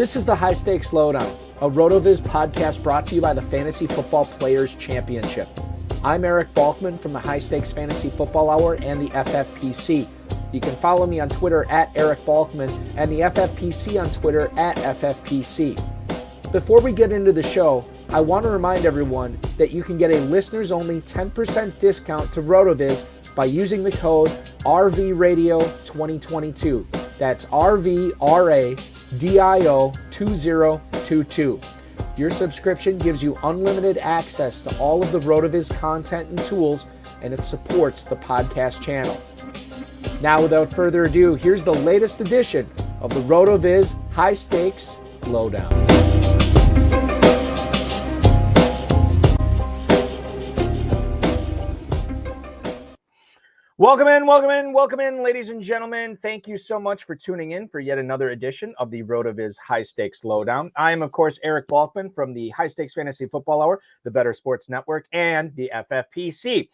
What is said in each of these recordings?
This is the High-Stakes Lowdown, a RotoViz podcast brought to you by the Fantasy Football Players Championship. I'm Eric Balkman from the High-Stakes Fantasy Football Hour and the FFPC. You can follow me on Twitter at Eric Balkman and the FFPC on Twitter at FFPC. Before we get into the show, I want to remind everyone that you can get a listeners-only 10% discount to RotoViz by using the code RVRadio2022. That's RVRADIO2022. Your subscription gives you unlimited access to all of the RotoViz content and tools, and it supports the podcast channel. Now, without further ado, here's the latest edition of the RotoViz High-Stakes Lowdown. Welcome in, ladies and gentlemen. Thank you so much for tuning in for yet another edition of the RotoViz High-Stakes Lowdown. I am, of course, Eric Balkman from the High-Stakes Fantasy Football Hour, the Better Sports Network, and the FFPC.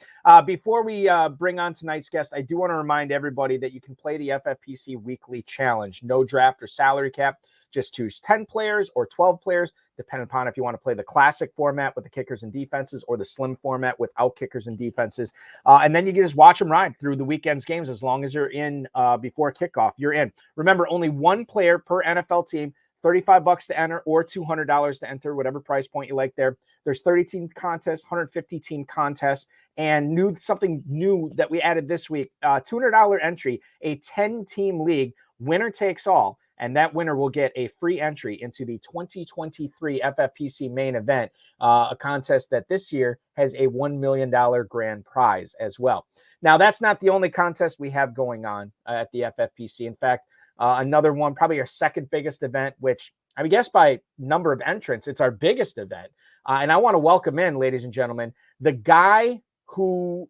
Before we bring on tonight's guest, I do want to remind everybody that you can play the FFPC Weekly Challenge. No draft or salary cap. Just choose 10 players or 12 players, depending upon if you want to play the classic format with the kickers and defenses or the slim format without kickers and defenses. And then you can just watch them ride through the weekend's games as long as you're in before kickoff. You're in. Remember, only one player per NFL team, $35 to enter or $200 to enter, whatever price point you like there. There's 30 team contests, 150 team contests, and something new that we added this week, $200 entry, a 10-team league, winner takes all. And that winner will get a free entry into the 2023 FFPC Main Event, a contest that this year has a $1 million grand prize as well. Now, that's not the only contest we have going on at the FFPC. In fact, another one, probably our second biggest event, which I guess by number of entrants, it's our biggest event. And I want to welcome in, ladies and gentlemen, the guy who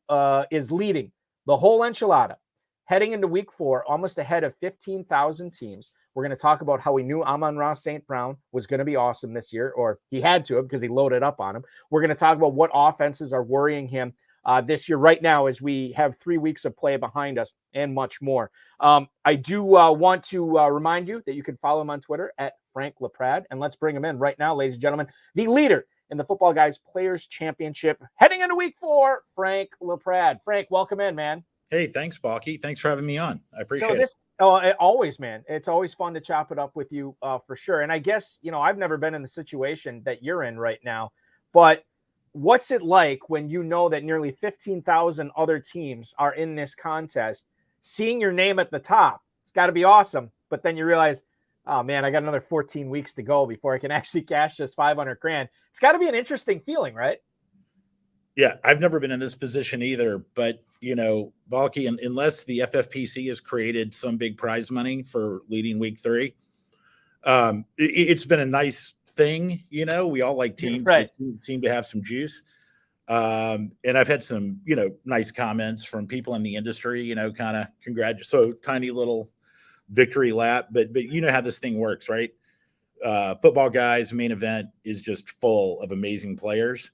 is leading the whole enchilada, heading into week 4, almost ahead of 15,000 teams. We're going to talk about how we knew Amon-Ra St. Brown was going to be awesome this year, or he had to because he loaded up on him. We're going to talk about what offenses are worrying him this year right now as we have 3 weeks of play behind us and much more. I do want to remind you that you can follow him on Twitter at Frank LaPrade, and let's bring him in right now, ladies and gentlemen, the leader in the Footballguys Players Championship heading into week 4, Frank LaPrade. Frank, welcome in, man. Hey, thanks, Balky. Thanks for having me on. I appreciate it. Always, man. It's always fun to chop it up with you for sure. And I guess, I've never been in the situation that you're in right now, but what's it like when you know that nearly 15,000 other teams are in this contest, seeing your name at the top? It's got to be awesome. But then you realize, oh man, I got another 14 weeks to go before I can actually cash just 500 grand. It's got to be an interesting feeling, right? Yeah, I've never been in this position either, but Balky, unless the FFPC has created some big prize money for leading week 3, it's been a nice thing. We all like teams that seem to have some juice. And I've had some, nice comments from people in the industry, kind of congratulate. So tiny little victory lap, but you know how this thing works, right? Footballguys Main Event is just full of amazing players.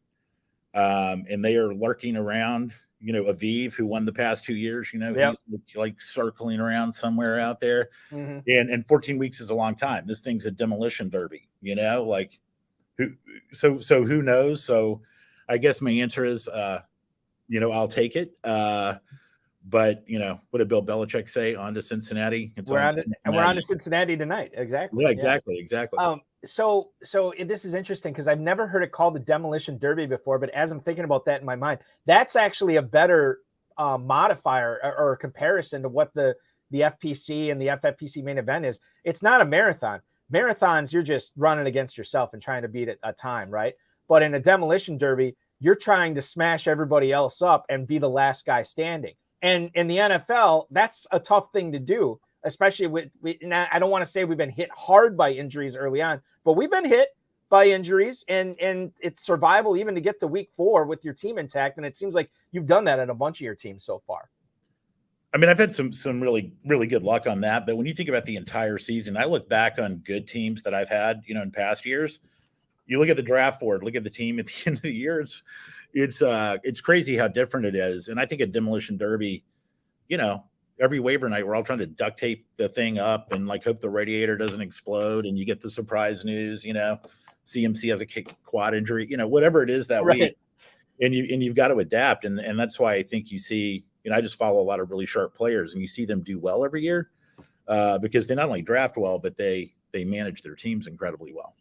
And they are lurking around, Aviv, who won the past 2 years, he's like circling around somewhere out there. Mm-hmm. And 14 weeks is a long time. This thing's a demolition derby, who knows? So I guess my answer is, I'll take it. But what did Bill Belichick say? On to Cincinnati. We're on to Cincinnati tonight. Exactly. Yeah, exactly. So this is interesting because I've never heard it called the demolition derby before, but as I'm thinking about that in my mind, that's actually a better modifier or comparison to what the FPC and the FFPC Main Event is. It's not a marathon. Marathons, you're just running against yourself and trying to beat a time, right? But in a demolition derby, you're trying to smash everybody else up and be the last guy standing. And in the NFL, that's a tough thing to do, especially I don't want to say we've been hit hard by injuries early on, but we've been hit by injuries and it's survival even to get to week 4 with your team intact. And it seems like you've done that at a bunch of your teams so far. I've had some really, really good luck on that. But when you think about the entire season, I look back on good teams that I've had, in past years. You look at the draft board, look at the team at the end of the year. It's crazy how different it is. And I think a demolition derby, every waiver night, we're all trying to duct tape the thing up and like hope the radiator doesn't explode. And you get the surprise news, CMC has a quad injury, whatever it is that week. And you've got to adapt. And that's why I think you see, I just follow a lot of really sharp players and you see them do well every year because they not only draft well, but they manage their teams incredibly well.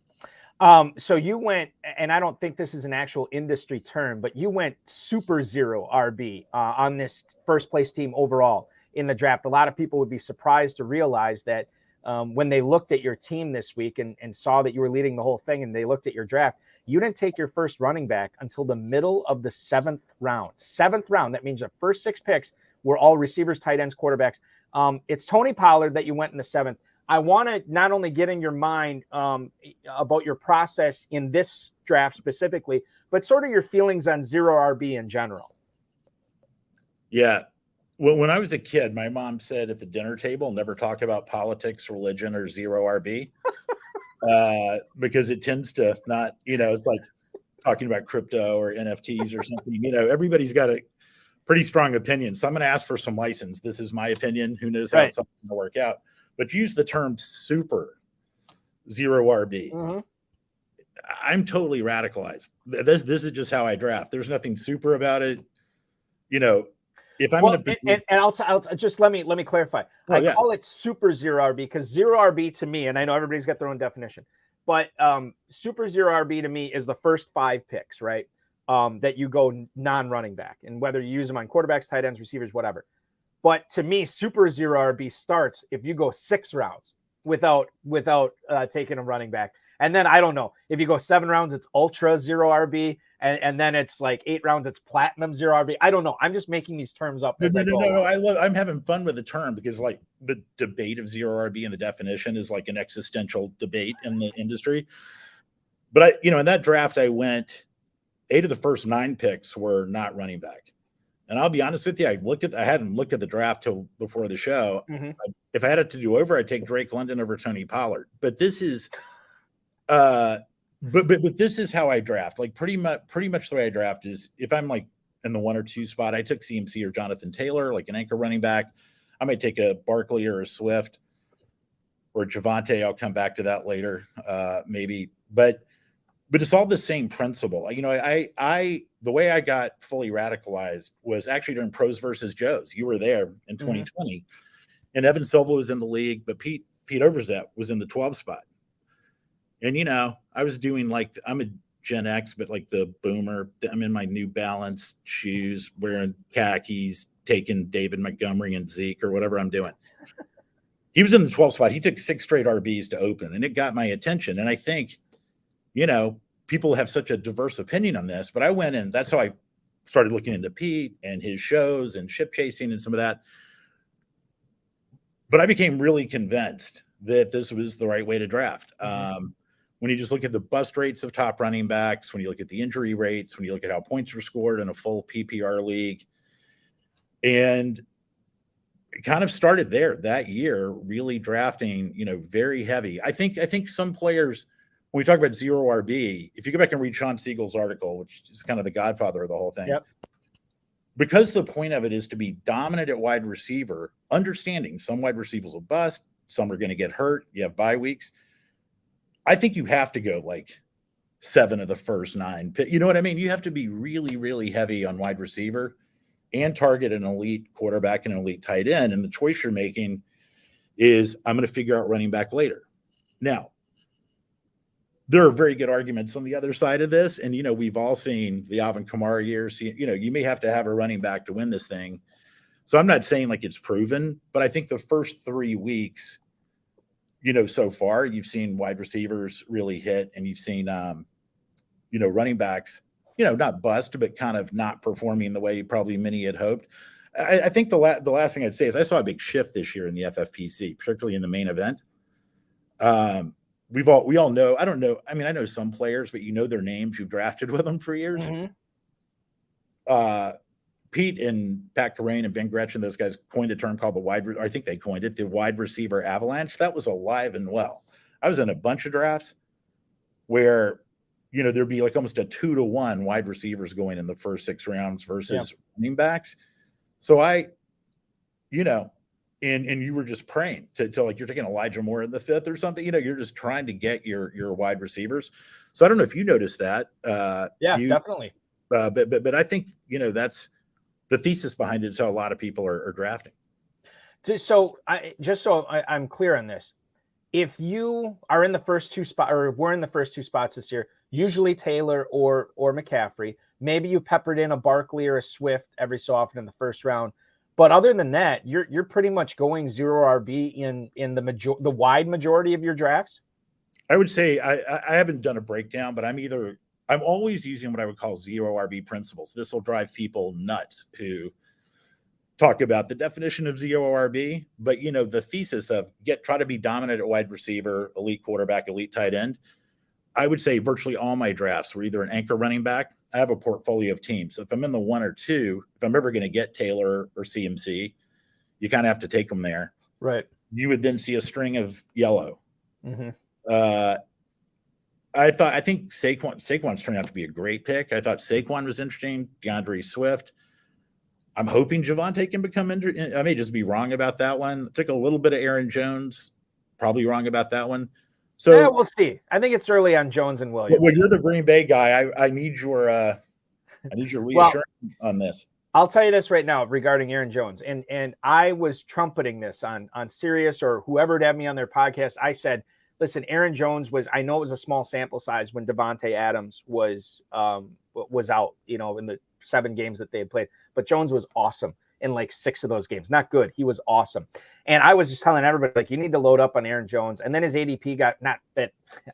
So you went, and I don't think this is an actual industry term, but you went super zero RB on this first place team overall in the draft. A lot of people would be surprised to realize that when they looked at your team this week and saw that you were leading the whole thing and they looked at your draft, you didn't take your first running back until the middle of the 7th round. 7th round. That means the first 6 picks were all receivers, tight ends, quarterbacks. It's Tony Pollard that you went in the 7th. I want to not only get in your mind about your process in this draft specifically, but sort of your feelings on zero RB in general. Yeah. Well, when I was a kid, my mom said at the dinner table, never talk about politics, religion, or zero RB because it tends to not, it's like talking about crypto or NFTs or something. Everybody's got a pretty strong opinion. So I'm going to ask for some license. This is my opinion. Who knows how it's going to work out? But use the term super zero RB. Mm-hmm. I'm totally radicalized. This is just how I draft. There's nothing super about it. If I'm going to, and I'll just let me clarify. I call it super zero RB because zero RB to me, and I know everybody's got their own definition, but super zero RB to me is the first 5 picks, right? That you go non-running back, and whether you use them on quarterbacks, tight ends, receivers, whatever. But to me, super zero RB starts if you go 6 rounds without taking a running back. And then I don't know, if you go 7 rounds, it's ultra zero RB. And then it's like 8 rounds, it's platinum zero RB. I don't know. I'm just making these terms up. No. I'm having fun with the term because like the debate of zero RB and the definition is like an existential debate in the industry. But in that draft, I went 8 of the first 9 picks were not running back. And I'll be honest with you, I hadn't looked at the draft till before the show. Mm-hmm. If I had it to do over, I'd take Drake London over Tony Pollard. But this is, but this is how I draft. Like pretty much the way I draft is if I'm like in the 1 or 2 spot, I took CMC or Jonathan Taylor, like an anchor running back. I might take a Barkley or a Swift or Javonte. I'll come back to that later, maybe. But it's all the same principle. The way I got fully radicalized was actually during Pros versus Joes. You were there in 2020, mm-hmm. and Evan Silva was in the league, but Pete Overzet was in the 12 spot. And I was doing like I'm a Gen X, but like the boomer. I'm in my New Balance shoes, wearing khakis, taking David Montgomery and Zeke or whatever I'm doing. He was in the 12 spot. He took 6 straight RBs to open, and it got my attention. And I think, people have such a diverse opinion on this, but I went in. That's how I started looking into Pete and his shows and ship chasing and some of that. But I became really convinced that this was the right way to draft. Mm-hmm. When you just look at the bust rates of top running backs, when you look at the injury rates, when you look at how points were scored in a full PPR league, and it kind of started there that year, really drafting, very heavy. I think some players, when we talk about zero RB, if you go back and read Sean Siegel's article, which is kind of the godfather of the whole thing, yep. Because the point of it is to be dominant at wide receiver, understanding some wide receivers will bust, some are going to get hurt, you have bye weeks. I think you have to go like 7 of the first 9. You know what I mean? You have to be really, really heavy on wide receiver and target an elite quarterback and an elite tight end. And the choice you're making is I'm going to figure out running back later. Now, there are very good arguments on the other side of this. And, we've all seen the Alvin Kamara years. You may have to have a running back to win this thing. So I'm not saying like it's proven, but I think the first 3 weeks, so far you've seen wide receivers really hit, and you've seen, running backs, not bust, but kind of not performing the way probably many had hoped. I think the last thing I'd say is I saw a big shift this year in the FFPC, particularly in the main event. We all know, I don't know. I mean, I know some players, but their names, you've drafted with them for years. Mm-hmm. Pete and Pat Carrain and Ben Gretchen, those guys coined a term called I think they coined it, the wide receiver avalanche. That was alive and well. I was in a bunch of drafts where, there'd be like almost a 2-to-1 wide receivers going in the first 6 rounds versus running backs. So and you were just praying to like you're taking Elijah Moore in the 5th or something. You're just trying to get your wide receivers. So I don't know if you noticed that. Yeah, definitely. But I think that's the thesis behind it. Is how a lot of people are drafting. So I'm clear on this. If you are in the first 2 spots, or we're in the first 2 spots this year, usually Taylor or McCaffrey, maybe you peppered in a Barkley or a Swift every so often in the first round. But other than that, you're pretty much going 0 RB in the wide majority of your drafts. I would say I haven't done a breakdown, but I'm always using what I would call 0 RB principles. This will drive people nuts who talk about the definition of 0 RB, but the thesis of try to be dominant at wide receiver, elite quarterback, elite tight end. I would say virtually all my drafts were either an anchor running back. I have a portfolio of teams. So if I'm in the 1 or 2, if I'm ever going to get Taylor or CMC, you kind of have to take them there. Right. You would then see a string of yellow. Mm-hmm. I think Saquon's turned out to be a great pick. I thought Saquon was interesting. DeAndre Swift. I'm hoping Javonte can become I may just be wrong about that one. Took a little bit of Aaron Jones. Probably wrong about that one. So yeah, we'll see. I think it's early on Jones and Williams. Well, you're the Green Bay guy. I need your reassurance on this. I'll tell you this right now regarding Aaron Jones, and I was trumpeting this on Sirius or whoever had me on their podcast. I said, listen, Aaron Jones I know it was a small sample size when Devontae Adams was out, in the 7 games that they had played, but Jones was awesome in like 6 of those games. Not good. He was awesome. And I was just telling everybody, like, you need to load up on Aaron Jones. And then his ADP got, not that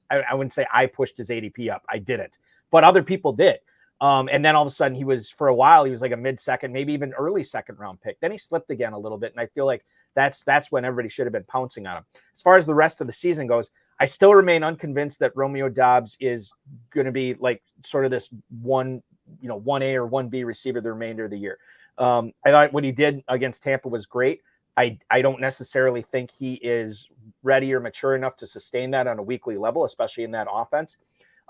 I wouldn't say I pushed his ADP up. I didn't, but other people did. And then all of a sudden for a while, he was like a mid-second, maybe even early 2nd round pick. Then he slipped again a little bit. And I feel like that's when everybody should have been pouncing on him. As far as the rest of the season goes, I still remain unconvinced that Romeo Doubs is going to be like sort of this 1A or 1B receiver the remainder of the year. I thought what he did against Tampa was great. I don't necessarily think he is ready or mature enough to sustain that on a weekly level, especially in that offense.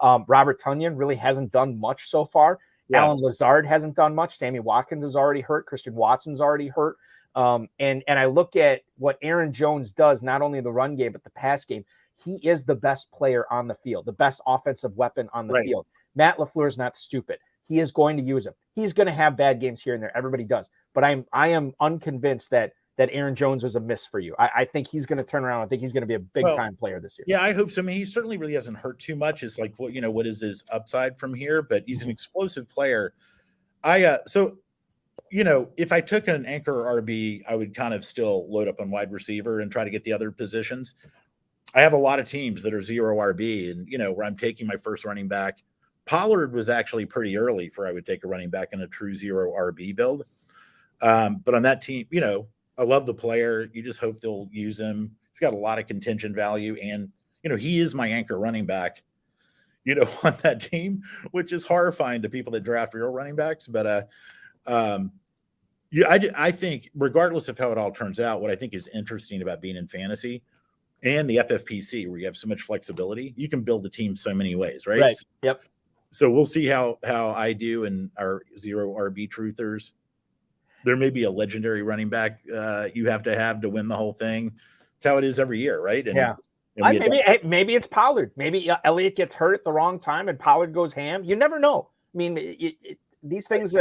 Robert Tonyan really hasn't done much so far. Yeah. Alan Lazard hasn't done much. Sammy Watkins is already hurt. Christian Watson's already hurt. And I look at what Aaron Jones does, not only the run game, but the pass game. He is the best player on the field, the best offensive weapon on the field. Matt LaFleur is not stupid. He is going to use him. He's going to have bad games here and there. Everybody does. But I am unconvinced that Aaron Jones was a miss for you. I think he's going to turn around. I think he's going to be a big-time player this year. Yeah, I hope so. I mean, he certainly really hasn't hurt too much. It's like, what is his upside from here? But he's an explosive player. If I took an anchor RB, I would kind of still load up on wide receiver and try to get the other positions. I have a lot of teams that are 0 RB and, where I'm taking my first running back. Pollard was actually pretty early for I would take a running back in a true 0 RB build. But on that team, I love the player. You just hope they'll use him. He's got a lot of contingent value. And, he is my anchor running back, on that team, which is horrifying to people that draft real running backs. But I think regardless of how it all turns out, what I think is interesting about being in fantasy and the FFPC, where you have so much flexibility, you can build a team so many ways, right? Right. Yep. So we'll see how I do in our 0 RB truthers. There may be a legendary running back you have to win the whole thing. It's how it is every year, right? And, yeah. Maybe it's Pollard. Maybe Elliott gets hurt at the wrong time and Pollard goes ham. You never know. I mean, these things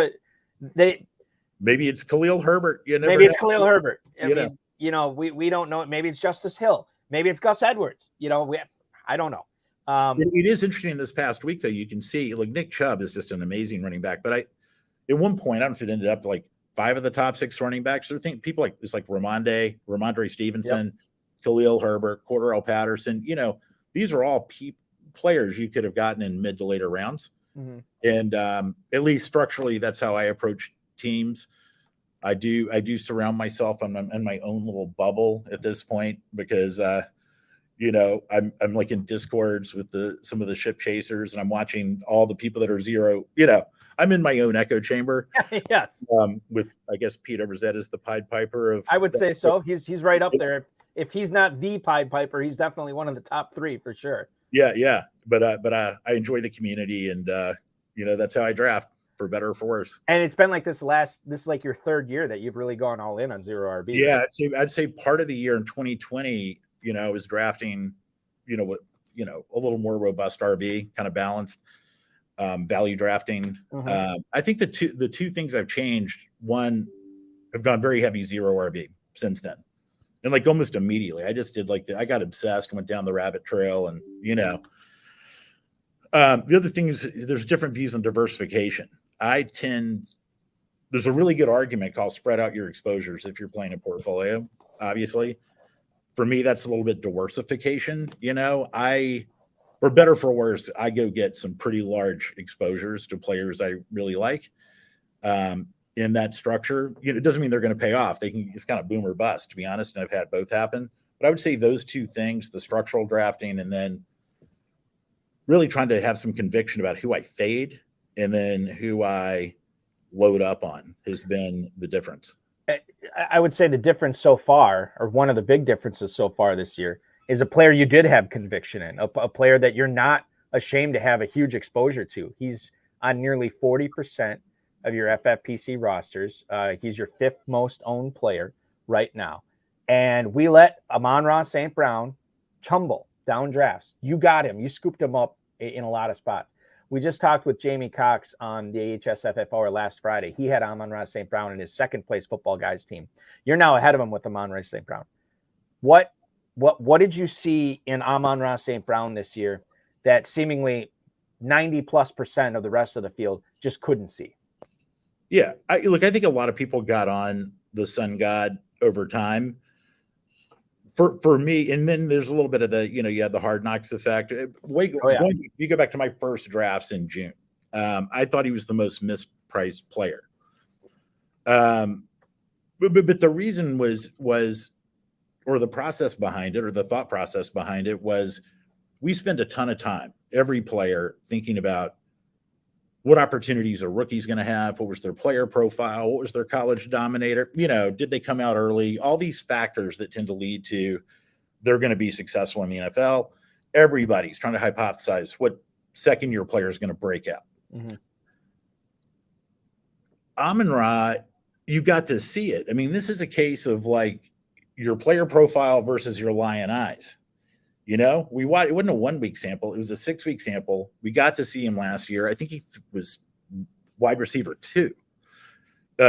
maybe it's Khalil Herbert. It's Khalil Herbert. We don't know. Maybe it's Justice Hill. Maybe it's Gus Edwards. I don't know. It is interesting this past week, though. You can see like Nick Chubb is just an amazing running back. But at one point, I don't know if it ended up like 5 of the top 6 running backs. I think people it's like Ramondre Stevenson, Khalil Herbert, Cordarrelle Patterson. These are all players you could have gotten in mid to later rounds. Mm-hmm. And at least structurally, that's how I approach teams. I do surround myself. I'm in my own little bubble at this point because I'm like in discords with some of the ship chasers, and I'm watching all the people that are 0. I'm in my own echo chamber. Yes. With I guess Pete Overzet is the Pied Piper of. I would say so. He's right up there. If he's not the Pied Piper, he's definitely one of the top 3 for sure. Yeah. But I enjoy the community, and that's how I draft. for better or for worse. And it's been like this is like your third year that you've really gone all in on zero RB. Yeah, I'd say part of the year in 2020, I was drafting, a little more robust RB, kind of balanced, value drafting. I think the two things I've changed, one, I've gone very heavy zero RB since then. And like almost immediately, I just did I got obsessed and went down the rabbit trail. And, the other thing is there's different views on diversification. There's a really good argument called spread out your exposures if you're playing a portfolio, obviously. For me, that's a little bit diversification. For better for worse, I go get some pretty large exposures to players I really like. In that structure, it doesn't mean they're going to pay off. It's kind of boom or bust, to be honest. And I've had both happen. But I would say those two things, the structural drafting and then really trying to have some conviction about who I fade and then who I load up on, has been the difference. I would say the difference so far, or one of the big differences so far this year, is a player you did have conviction in, a player that you're not ashamed to have a huge exposure to. He's on nearly 40% of your FFPC rosters. He's your fifth most owned player right now. And we let Amon-Ra St. Brown tumble down drafts. You got him. You scooped him up in a lot of spots. We just talked with Jamie Cox on the AHSFF Hour last Friday. He had Amon-Ra St. Brown in his second place Footballguys team. You're now ahead of him with Amon-Ra St. Brown. What did you see in Amon-Ra St. Brown this year that seemingly 90+% of the rest of the field just couldn't see? Yeah, I think a lot of people got on the Sun God over time. For me, and then there's a little bit of the, you had the Hard Knocks effect. You go back to my first drafts in June. I thought he was the most mispriced player. But the reason was, or the process behind it, or the thought process behind it was, we spend a ton of time, every player, thinking about what opportunities a rookie's going to have, what was their player profile, what was their college dominator, did they come out early? All these factors that tend to lead to they're going to be successful in the NFL. Everybody's trying to hypothesize what second-year player is going to break out. Amon-Ra, you got to see it. I mean, this is a case of like your player profile versus your lion eyes. It wasn't a 1 week sample. It was a 6 week sample. We got to see him last year. I think he was wide receiver 2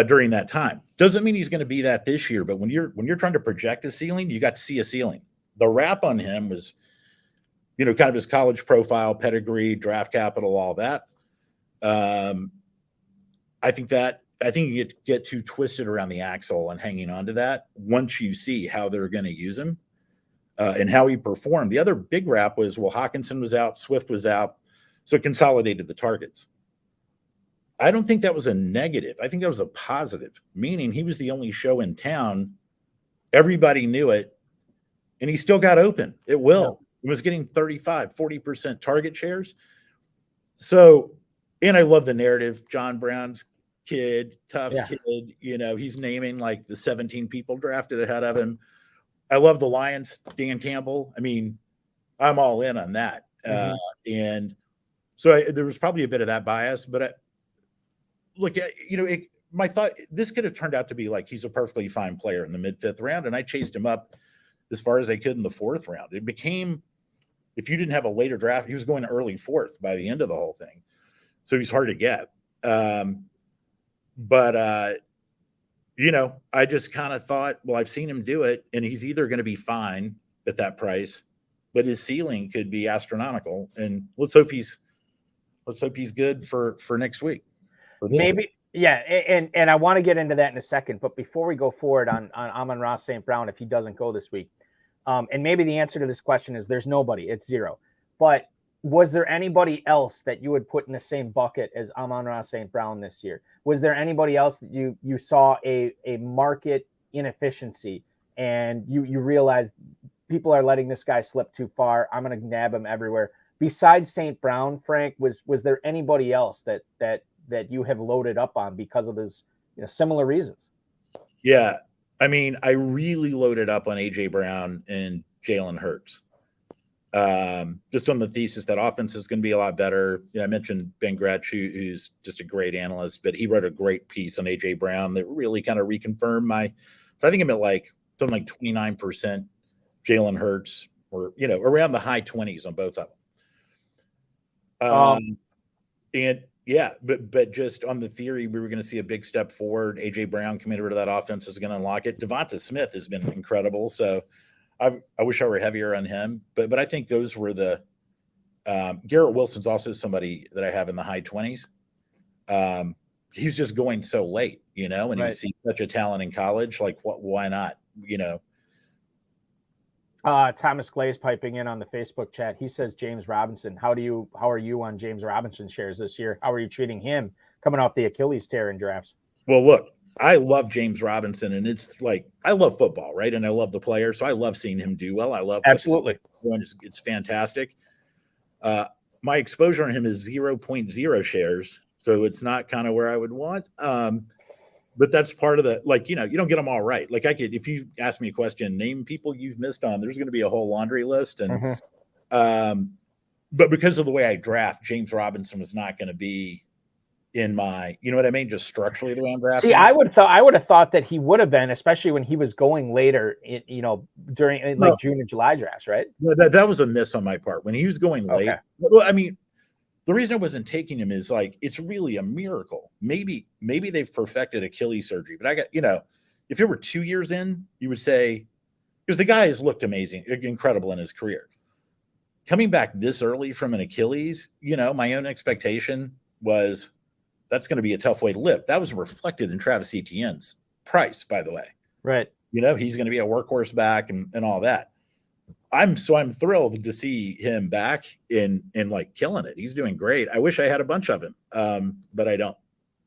during that time. Doesn't mean he's going to be that this year, but when you're trying to project a ceiling, you got to see a ceiling. The wrap on him was, kind of his college profile, pedigree, draft capital, all that. I think you get too twisted around the axle and hanging on to that once you see how they're going to use him. And how he performed. The other big wrap was, Hawkinson was out, Swift was out, so it consolidated the targets. I don't think that was a negative. I think that was a positive, meaning he was the only show in town. Everybody knew it, and he still got open. It will. He was getting 35, 40% target shares. So, and I love the narrative. John Brown's kid, tough kid. He's naming like the 17 people drafted ahead of him. I love the Lions, Dan Campbell. I mean, I'm all in on that. And so there was probably a bit of that bias, but my thought, this could have turned out to be like, he's a perfectly fine player in the mid-5th round. And I chased him up as far as I could in the 4th round. It became, if you didn't have a later draft, he was going early 4th by the end of the whole thing. So he's hard to get. I just kind of thought, I've seen him do it, and he's either going to be fine at that price, but his ceiling could be astronomical. And let's hope he's good for next week. Maybe, yeah. And I want to get into that in a second, but before we go forward on Amon-Ra St. Brown, if he doesn't go this week, and maybe the answer to this question is there's nobody, it's zero. But was there anybody else that you would put in the same bucket as Amon-Ra St. Brown this year? Was there anybody else that you saw a market inefficiency and you realized people are letting this guy slip too far? I'm going to nab him everywhere. Besides St. Brown, Frank, was there anybody else that you have loaded up on because of those similar reasons? Yeah. I mean, I really loaded up on A.J. Brown and Jalen Hurts. just on the thesis that offense is going to be a lot better. I mentioned Ben Gretsch, who's just a great analyst, but he wrote a great piece on AJ Brown that really kind of reconfirmed so I think I'm at something like 29% Jalen Hurts, or, around the high 20s on both of them. And yeah, but just on the theory, we were going to see a big step forward. AJ Brown coming over to that offense is going to unlock it. Devonta Smith has been incredible. So I wish I were heavier on him, but I think those were the Garrett Wilson's also somebody that I have in the high 20s. He was just going so late, and right. He was such a talent in college. Why not? Thomas Clay's piping in on the Facebook chat. He says James Robinson. How are you on James Robinson shares this year? How are you treating him coming off the Achilles tear in drafts? Well, look, I love James Robinson, and it's I love football, right? And I love the player, so I love seeing him do well. I love absolutely. It's fantastic. My exposure on him is 0.0 shares, so it's not kind of where I would want. But that's part of the you don't get them all right. If you ask me a question, name people you've missed on, there's going to be a whole laundry list, and but because of the way I draft, James Robinson was not going to be in my, what I mean, just structurally the way I'm drafting. See, I would have thought that he would have been, especially when he was going later, during June and July drafts, right? That was a miss on my part when he was going late. Well, I mean, the reason I wasn't taking him is it's really a miracle. Maybe they've perfected Achilles surgery, but I got, if it were 2 years in, you would say, because the guy has looked amazing, incredible in his career. Coming back this early from an Achilles, my own expectation was that's going to be a tough way to live. That was reflected in Travis Etienne's price, by the way. Right. He's going to be a workhorse back and all that. I'm thrilled to see him back in killing it. He's doing great. I wish I had a bunch of him, but I don't.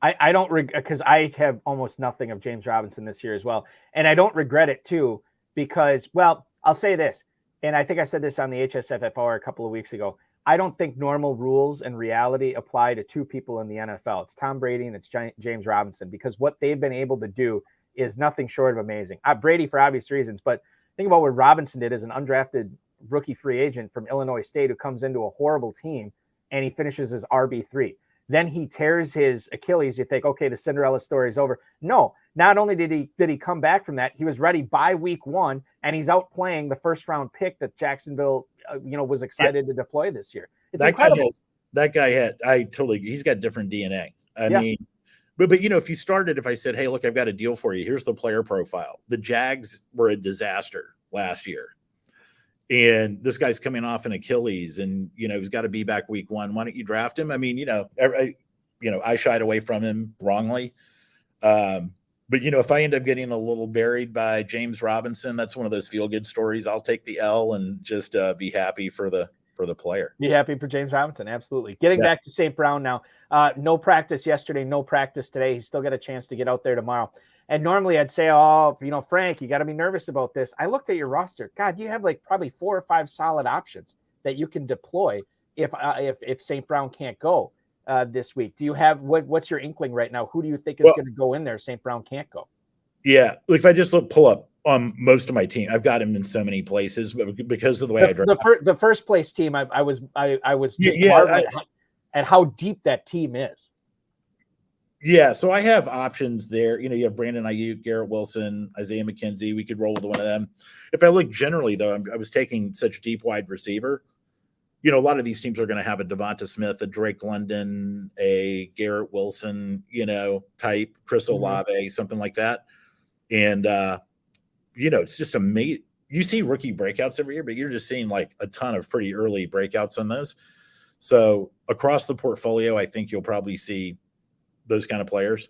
I don't because I have almost nothing of James Robinson this year as well. And I don't regret it too, because, well, I'll say this, and I think I said this on the HSFFR a couple of weeks ago. I don't think normal rules and reality apply to two people in the NFL. It's Tom Brady and it's James Robinson, because what they've been able to do is nothing short of amazing. Brady for obvious reasons, but think about what Robinson did as an undrafted rookie free agent from Illinois State who comes into a horrible team and he finishes as RB3. Then he tears his Achilles. You think, okay, the Cinderella story is over. No, not only did he come back from that, he was ready by week 1, and he's out playing the first round pick that Jacksonville, was excited to deploy this year. It's incredible. He's got different DNA. I mean, but if I said, hey, look, I've got a deal for you. Here's the player profile. The Jags were a disaster last year. And this guy's coming off an Achilles, and, he's got to be back week 1. Why don't you draft him? I mean, I shied away from him wrongly. But if I end up getting a little buried by James Robinson, that's one of those feel-good stories. I'll take the L and just be happy for the player. Be happy for James Robinson. Absolutely. Getting back to St. Brown now. No practice yesterday, no practice today. He's still got a chance to get out there tomorrow. And normally I'd say, Frank, you got to be nervous about this. I looked at your roster. God, you have probably 4 or 5 solid options that you can deploy if St. Brown can't go this week. Do you have what's your inkling right now? Who do you think is going to go in there? St. Brown can't go. Yeah, if I just pull up on most of my team, I've got him in so many places, but because of the way I draft the first place team, I was just marveling at how deep that team is. Yeah, so I have options there. You have Brandon Ayuk, Garrett Wilson, Isaiah McKenzie. We could roll with one of them. If I look generally, though, I was taking such deep wide receiver. A lot of these teams are going to have a Devonta Smith, a Drake London, a Garrett Wilson, type, Chris Olave, something like that. And, it's just amazing. You see rookie breakouts every year, but you're just seeing a ton of pretty early breakouts on those. So across the portfolio, I think you'll probably see those kind of players.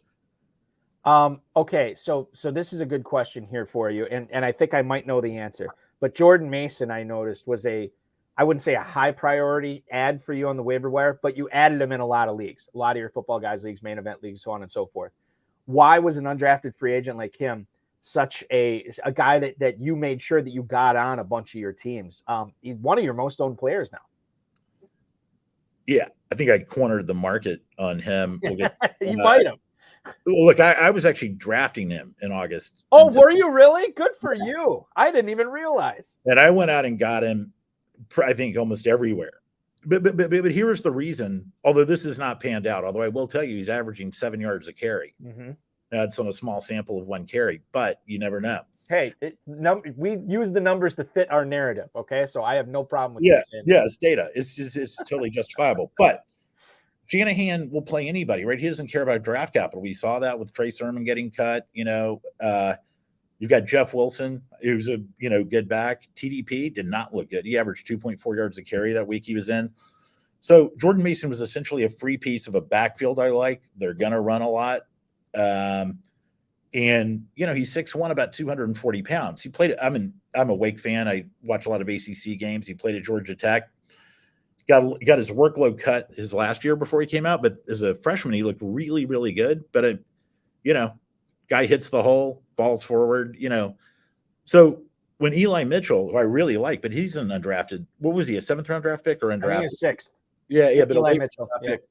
Okay. So this is a good question here for you. And I think I might know the answer, but Jordan Mason, I noticed, was I wouldn't say a high priority ad for you on the waiver wire, but you added him in a lot of leagues, a lot of your football guys leagues, main event leagues, so on and so forth. Why was an undrafted free agent like him such a guy that you made sure that you got on a bunch of your teams? He's one of your most owned players now. Yeah, I think I cornered the market on him. You might have. Look, I was actually drafting him in August. Oh, were you really? Good for you. I didn't even realize. And I went out and got him I think almost everywhere. But here's the reason, although this is not panned out, although I will tell you he's averaging 7 yards a carry. That's on a small sample of 1 carry, but you never know. Hey, we use the numbers to fit our narrative, okay? So I have no problem with this. Yeah, it's data. It's totally justifiable. But Shanahan will play anybody, right? He doesn't care about draft capital. We saw that with Trey Sermon getting cut. You've got Jeff Wilson, who's a good back. TDP did not look good. He averaged 2.4 yards a carry that week he was in. So Jordan Mason was essentially a free piece of a backfield I like. They're gonna run a lot. And he's 6'1", about 240 pounds. He played. I'm a Wake fan. I watch a lot of ACC games. He played at Georgia Tech. Got his workload cut his last year before he came out, but as a freshman, he looked really, really good. But guy hits the hole, falls forward, So when Eli Mitchell, who I really like, but he's an undrafted, what was he, a 7th round draft pick or undrafted? I think 6th. Yeah, but Eli Mitchell, pick,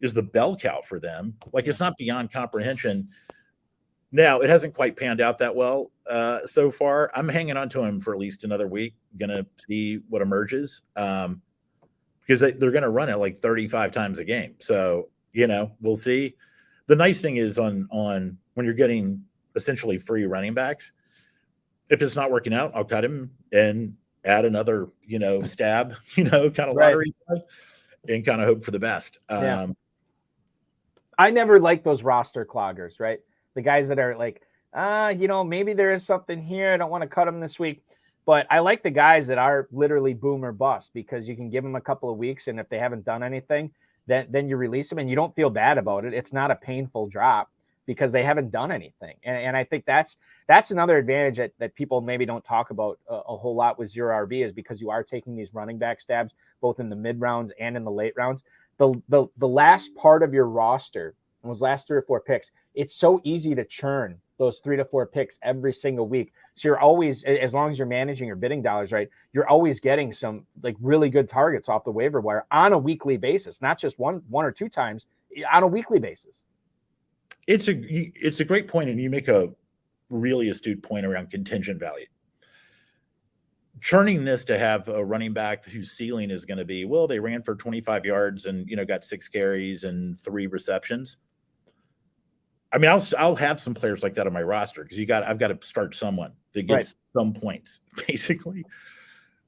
is the bell cow for them. Like, it's not beyond comprehension. Now, it hasn't quite panned out that well so far. I'm hanging on to him for at least another week. Going to see what emerges because they're going to run it like 35 times a game. So, we'll see. The nice thing is on when you're getting essentially free running backs, if it's not working out, I'll cut him and add another, stab, kind of lottery and kind of hope for the best. I never like those roster cloggers, right? The guys that are like, maybe there is something here. I don't want to cut them this week. But I like the guys that are literally boom or bust because you can give them a couple of weeks. And if they haven't done anything, then you release them and you don't feel bad about it. It's not a painful drop because they haven't done anything. And I think that's another advantage that people maybe don't talk about a whole lot with zero RB is because you are taking these running back stabs both in the mid rounds and in the late rounds. The last part of your roster, those last 3 or 4 picks, it's so easy to churn those 3 to 4 picks every single week. So you're always, as long as you're managing your bidding dollars right, you're always getting some like really good targets off the waiver wire on a weekly basis, not just one or 2 times, on a weekly basis. It's a great point, and you make a really astute point around contingent value. Churning this to have a running back whose ceiling is going to be, well, they ran for 25 yards and got 6 carries and 3 receptions. I mean, I'll have some players like that on my roster because I've got to start someone that gets some points, basically.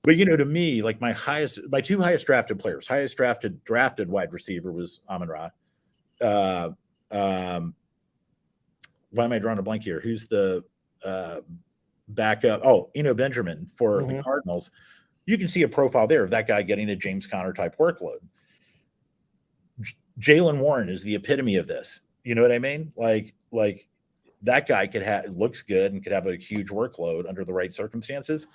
But to me, like my 2 highest drafted players, drafted wide receiver was Amon-Ra. Why am I drawing a blank here? Who's the backup? Oh, Eno Benjamin for the Cardinals. You can see a profile there of that guy getting a James Conner type workload. Jaylen Warren is the epitome of this. You know what I mean? Like that guy looks good and could have a huge workload under the right circumstances.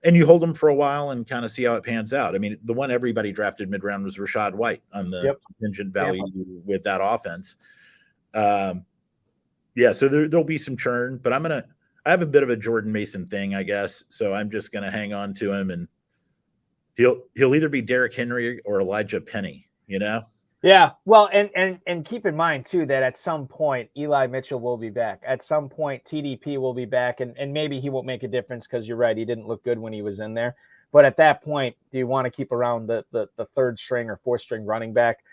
And you hold him for a while and kind of see how it pans out. I mean, the one everybody drafted mid-round was Rashad White on the contingent value with that offense. So there'll be some churn, but I have a bit of a Jordan Mason thing, I guess. So I'm just going to hang on to him, and he'll either be Derrick Henry or Elijah Penny, Yeah, well, and keep in mind, too, that at some point, Eli Mitchell will be back. At some point, TDP will be back, and maybe he won't make a difference because you're right, he didn't look good when he was in there. But at that point, do you want to keep around the 3rd string or 4th string running back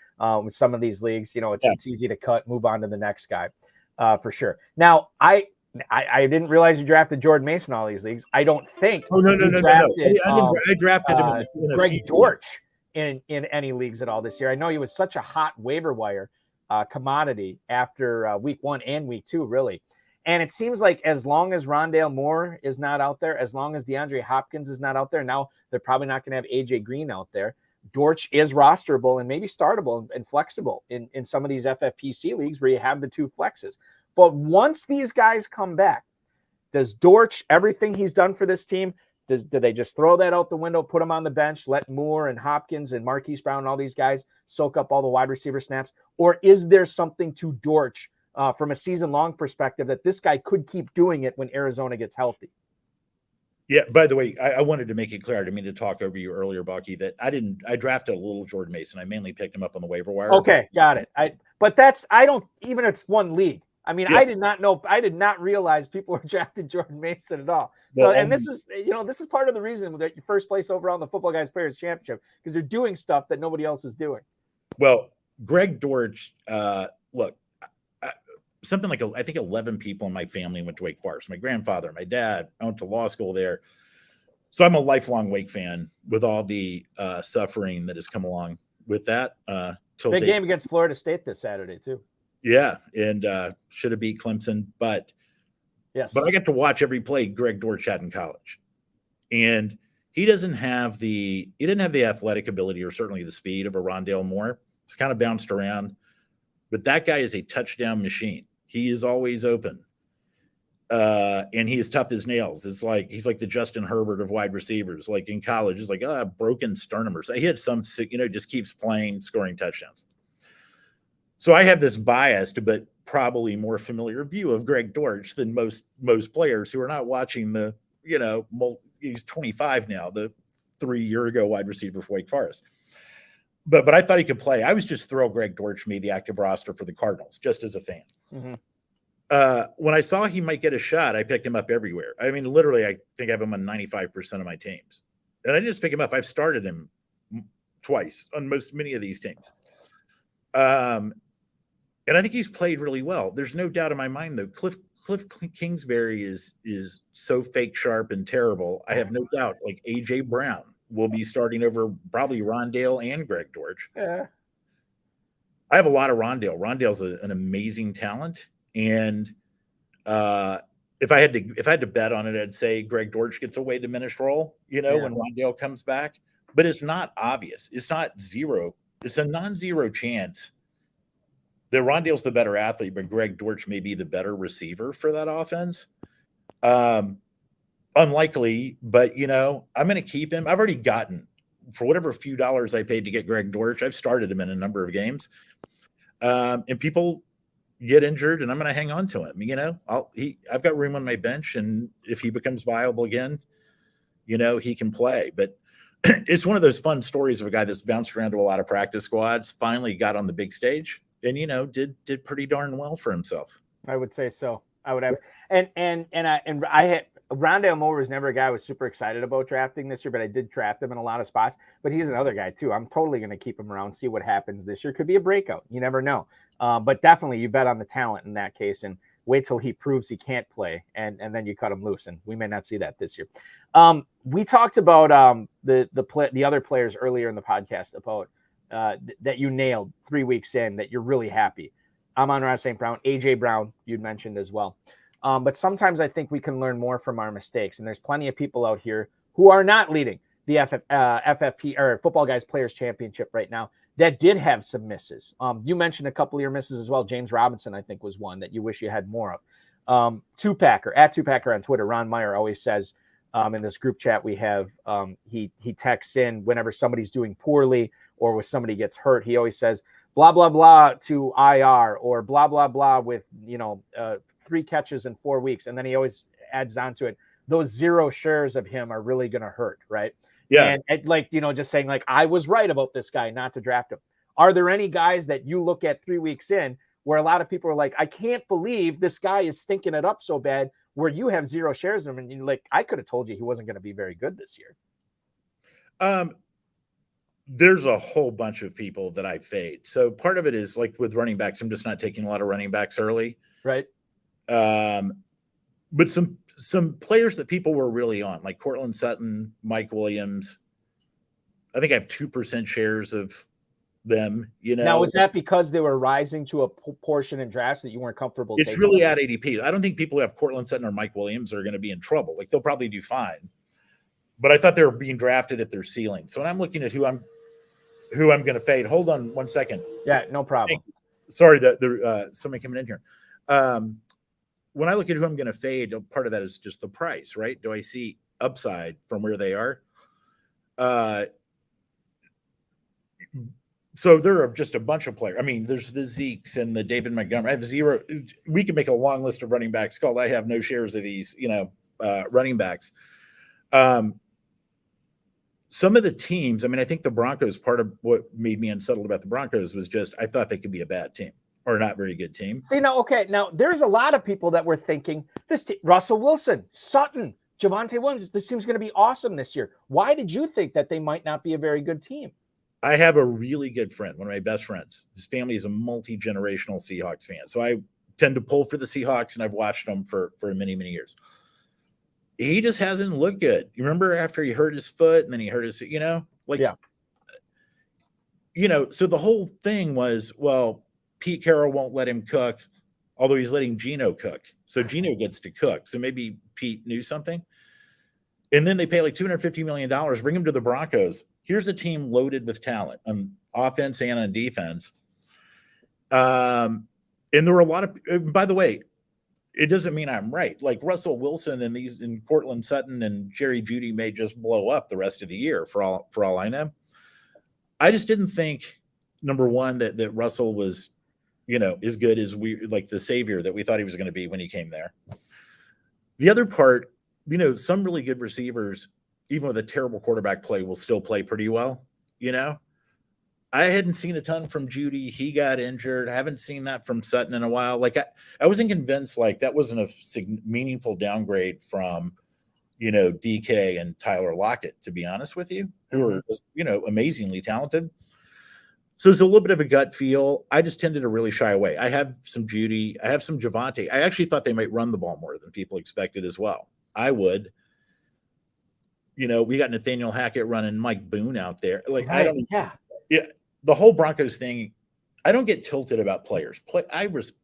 with some of these leagues? It's easy to cut, move on to the next guy for sure. Now, I didn't realize you drafted Jordan Mason in all these leagues. I don't think. Oh, no. I drafted him in Greg Dortch. In any leagues at all this year. I know he was such a hot waiver wire commodity after week 1 and week 2, really. And it seems like as long as Rondale Moore is not out there, as long as DeAndre Hopkins is not out there, now they're probably not going to have AJ Green out there. Dortch is rosterable and maybe startable and flexible in some of these FFPC leagues where you have the 2 flexes. But once these guys come back, does Dortch, everything he's done for this team, do they just throw that out the window, put him on the bench, let Moore and Hopkins and Marquise Brown and all these guys soak up all the wide receiver snaps? Or is there something to Dortch from a season-long perspective that this guy could keep doing it when Arizona gets healthy? Yeah, by the way, I wanted to make it clear. I didn't mean to talk over you earlier, Bucky, that I drafted a little Jordan Mason. I mainly picked him up on the waiver wire. Okay, got it. Even if it's 1 league, I mean, Yeah. I did not realize people were drafting Jordan Mason at all. So, Well, and this is part of the reason that you first place overall in the Footballguys Players Championship, because they're doing stuff that nobody else is doing. Well, Greg Dortch, look, something like I think 11 people in my family went to Wake Forest. My grandfather, my dad, I went to law school there. So I'm a lifelong Wake fan with all the suffering that has come along with that. Big game against Florida State this Saturday too. Yeah, and should have beat Clemson, but I got to watch every play Greg Dortch had in college, and he didn't have the athletic ability or certainly the speed of a Rondale Moore. He's kind of bounced around, but that guy is a touchdown machine. He is always open, and he is tough as nails. He's like the Justin Herbert of wide receivers. Like in college, it's like broken sternum or something. He had some, just keeps playing, scoring touchdowns. So I have this biased, but probably more familiar view of Greg Dortch than most players who are not watching the, he's 25 now, the 3-year ago wide receiver for Wake Forest. But I thought he could play. I was just throw Greg Dortch made the active roster for the Cardinals, just as a fan. Mm-hmm. When I saw he might get a shot, I picked him up everywhere. I mean, literally, I think I have him on 95% of my teams. And I didn't just pick him up. I've started him twice on many of these teams. And I think he's played really well. There's no doubt in my mind, though. Cliff Kingsbury is so fake sharp and terrible. I have no doubt. Like AJ Brown will be starting over probably Rondale and Greg Dortch. Yeah. I have a lot of Rondale. Rondale's an amazing talent, and if I had to bet on it, I'd say Greg Dortch gets a way diminished role. When Rondale comes back, but it's not obvious. It's not zero. It's a non-zero chance that Rondale's the better athlete, but Greg Dortch may be the better receiver for that offense. Unlikely, but I'm going to keep him. I've already gotten, for whatever few dollars I paid to get Greg Dortch, I've started him in a number of games. And people get injured, and I'm going to hang on to him. I've got room on my bench, and if he becomes viable again, he can play. But it's one of those fun stories of a guy that's bounced around to a lot of practice squads, finally got on the big stage, and did pretty darn well for himself. I would say so. I would have, and I had Rondale Moore was never a guy I was super excited about drafting this year, but I did draft him in a lot of spots. But he's another guy too. I'm totally going to keep him around, see what happens this year. Could be a breakout. You never know. But definitely you bet on the talent in that case, and wait till he proves he can't play, and then you cut him loose, and we may not see that this year. We talked about the other players earlier in the podcast about that you nailed 3 weeks in, that you're really happy. Amon-Ra St. Brown, AJ Brown, you'd mentioned as well. But sometimes I think we can learn more from our mistakes, and there's plenty of people out here who are not leading the FFP or Footballguys Players Championship right now that did have some misses. You mentioned a couple of your misses as well. James Robinson, I think, was one that you wish you had more of. Two-Packer on Twitter, Ron Meyer always says in this group chat we have, he texts in whenever somebody's doing poorly or when somebody gets hurt, he always says, blah, blah, blah to IR, or blah, blah, blah with, 3 catches in 4 weeks. And then he always adds on to it, those 0 shares of him are really going to hurt. Right. Yeah. And just saying like, I was right about this guy not to draft him. Are there any guys that you look at 3 weeks in where a lot of people are like, I can't believe this guy is stinking it up so bad, where you have 0 shares of him and you're like, I could have told you he wasn't going to be very good this year? There's a whole bunch of people that I fade. So part of it is like with running backs, I'm just not taking a lot of running backs early. Right. But some players that people were really on, like Cortland Sutton, Mike Williams, I think I have 2% shares of them. Now, is that because they were rising to a portion in drafts that you weren't comfortable? It's really at ADP. I don't think people who have Cortland Sutton or Mike Williams are going to be in trouble. Like they'll probably do fine. But I thought they were being drafted at their ceiling. So when I'm looking at who I'm going to fade, hold on 1 second. Yeah, no problem. Sorry, somebody coming in here. When I look at who I'm going to fade, part of that is just the price, right? Do I see upside from where they are? So there are just a bunch of players. I mean, there's the Zekes and the David Montgomery. I have 0. We can make a long list of running backs called I have no shares of these, running backs. Some of the teams, I mean, I think the Broncos, part of what made me unsettled about the Broncos was just I thought they could be a bad team. are not very good team. See, now, okay, now there's a lot of people that were thinking this Russell Wilson, Sutton, Javonte Williams, this team's going to be awesome this year. Why did you think that they might not be a very good team? I have a really good friend, one of my best friends. His family is a multi-generational Seahawks fan. So I tend to pull for the Seahawks, and I've watched them for many, many years. He just hasn't looked good. You remember after he hurt his foot and then he hurt his, so the whole thing was, well, Pete Carroll won't let him cook, although he's letting Geno cook. So Geno gets to cook. So maybe Pete knew something. And then they pay like $250 million, bring him to the Broncos. Here's a team loaded with talent on offense and on defense. And there were a lot of, by the way, it doesn't mean I'm right. Like Russell Wilson and Cortland Sutton and Jerry Jeudy may just blow up the rest of the year for all I know. I just didn't think, number one, that Russell was, as good as like the savior that we thought he was going to be when he came there. The other part, some really good receivers, even with a terrible quarterback play, will still play pretty well. I hadn't seen a ton from Jeudy. He got injured. I haven't seen that from Sutton in a while. Like I wasn't convinced like that wasn't a meaningful downgrade from, DK and Tyler Lockett, to be honest with you, who are, amazingly talented. So it's a little bit of a gut feel. I just tended to really shy away. I have some Jeudy. I have some Javonte. I actually thought they might run the ball more than people expected as well. I would. We got Nathaniel Hackett running Mike Boone out there. Like, right. Yeah. The whole Broncos thing, I don't get tilted about players.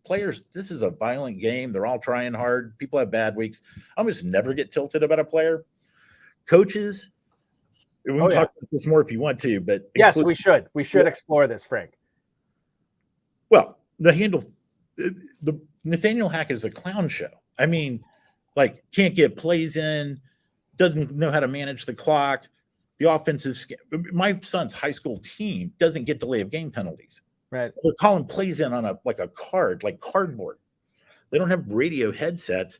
Players, this is a violent game. They're all trying hard. People have bad weeks. I almost never get tilted about a player. Coaches, we can talk about this more if you want to, but yes, we should. We should explore this, Frank. Well, the Nathaniel Hackett is a clown show. I mean, like, can't get plays in, doesn't know how to manage the clock. The offensive my son's high school team doesn't get delay of game penalties. Right. They're calling plays in on a card, like cardboard. They don't have radio headsets.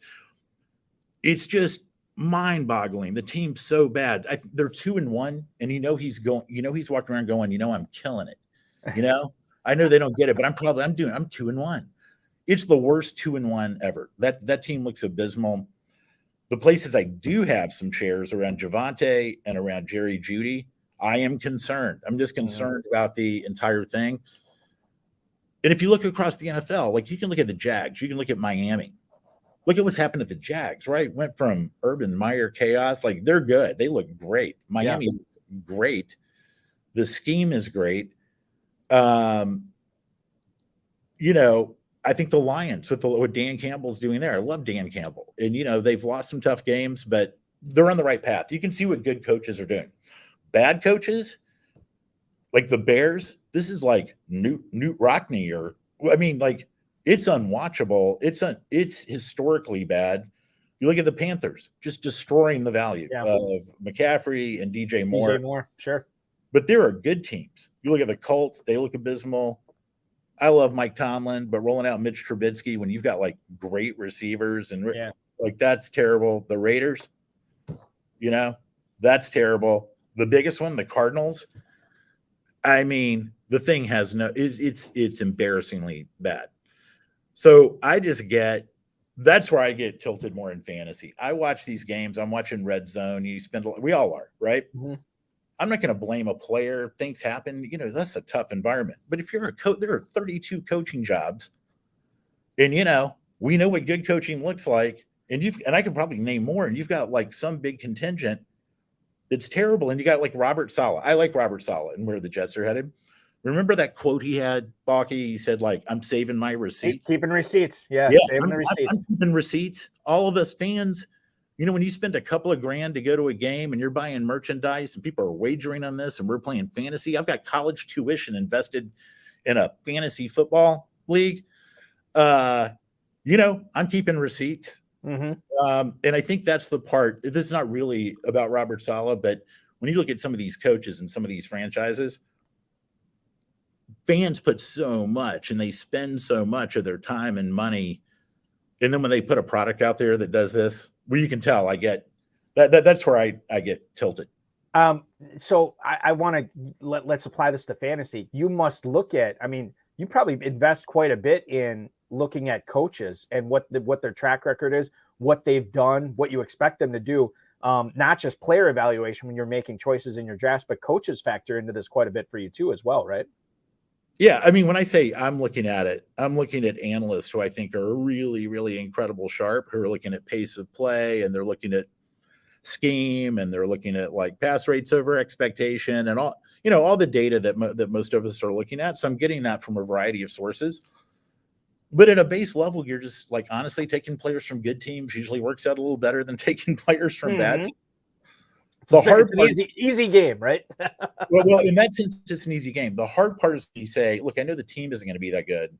It's just mind-boggling. The team's so bad. They're 2-1, and he's walking around going, I'm killing it. I know they don't get it, but I'm 2-1. It's the worst 2-1 ever. That team looks abysmal. The places I do have some shares around Javonte and around Jerry Jeudy, I am concerned. I'm just concerned about the entire thing. And if you look across the NFL, like you can look at the Jags, you can look at Miami. Look at what's happened at the Jags, right? Went from Urban Meyer chaos. Like they're good. They look great. Miami, great. The scheme is great. I think the Lions with what Dan Campbell's doing there. I love Dan Campbell. And, they've lost some tough games, but they're on the right path. You can see what good coaches are doing. Bad coaches, like the Bears, this is like Newt Rockne it's unwatchable. It's historically bad. You look at the Panthers, just destroying the value of McCaffrey and DJ Moore. DJ Moore, sure. But there are good teams. You look at the Colts, they look abysmal. I love Mike Tomlin, but rolling out Mitch Trubisky when you've got like great receivers and that's terrible. The Raiders, that's terrible. The biggest one, the Cardinals. I mean, the thing has it's embarrassingly bad. So that's where I get tilted more in fantasy. I watch these games. I'm watching Red Zone. We all are, right? Mm-hmm. I'm not going to blame a player. Things happen. That's a tough environment. But if you're a coach, there are 32 coaching jobs. And, we know what good coaching looks like. And I can probably name more. And you've got like some big contingent that's terrible. And you got like Robert Saleh. I like Robert Saleh and where the Jets are headed. Remember that quote he had, Balky? He said, like, I'm saving my receipts. Keeping receipts. Yeah, saving the receipts. I'm keeping receipts. All of us fans, when you spend a couple of grand to go to a game and you're buying merchandise and people are wagering on this and we're playing fantasy, I've got college tuition invested in a fantasy football league. I'm keeping receipts. Mm-hmm. And I think that's the part. This is not really about Robert Saleh, but when you look at some of these coaches and some of these franchises, fans put so much and they spend so much of their time and money. And then when they put a product out there that does this, well, you can tell I get that's where I get tilted. So I want to let's apply this to fantasy. You must look at, you probably invest quite a bit in looking at coaches and what their track record is, what they've done, what you expect them to do. Not just player evaluation when you're making choices in your drafts, but coaches factor into this quite a bit for you too, as well, right? Yeah, I mean, when I say I'm looking at it, I'm looking at analysts who I think are really, really incredible sharp, who are looking at pace of play, and they're looking at scheme, and they're looking at like pass rates over expectation, and all the data that most of us are looking at. So I'm getting that from a variety of sources. But at a base level, you're just like honestly taking players from good teams usually works out a little better than taking players from bad teams. The hard part, easy game, right? well, in that sense, it's an easy game. The hard part is you say, look, I know the team isn't going to be that good.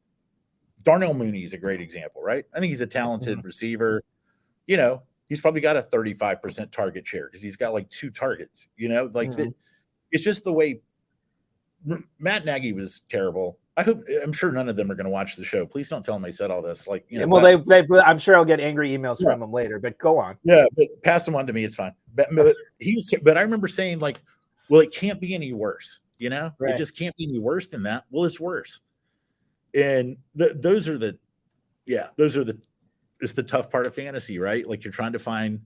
Darnell Mooney is a great example, right? I think he's a talented receiver. He's probably got a 35% target share because he's got like 2 targets. It's just the way Matt Nagy was terrible. I'm sure none of them are going to watch the show. Please don't tell them I said all this. I'm sure I'll get angry emails from them later, but go on. Yeah, but pass them on to me. It's fine. But I remember saying like, well, it can't be any worse. Right. It just can't be any worse than that. Well, it's worse. And it's the tough part of fantasy, right? Like you're trying to find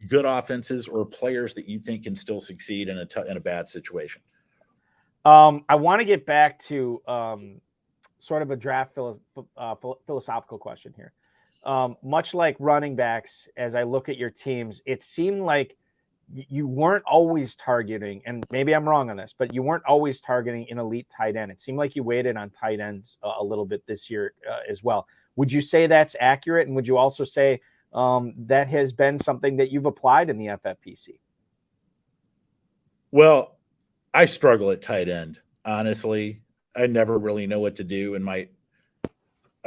good offenses or players that you think can still succeed in a bad situation. I want to get back to sort of a draft philosophical question here. Much like running backs, as I look at your teams, it seemed like you weren't always targeting, and maybe I'm wrong on this, but you weren't always targeting an elite tight end. It seemed like you waited on tight ends a little bit this year as well. Would you say that's accurate? And would you also say that has been something that you've applied in the FFPC? Well, I struggle at tight end. Honestly, I never really know what to do. And I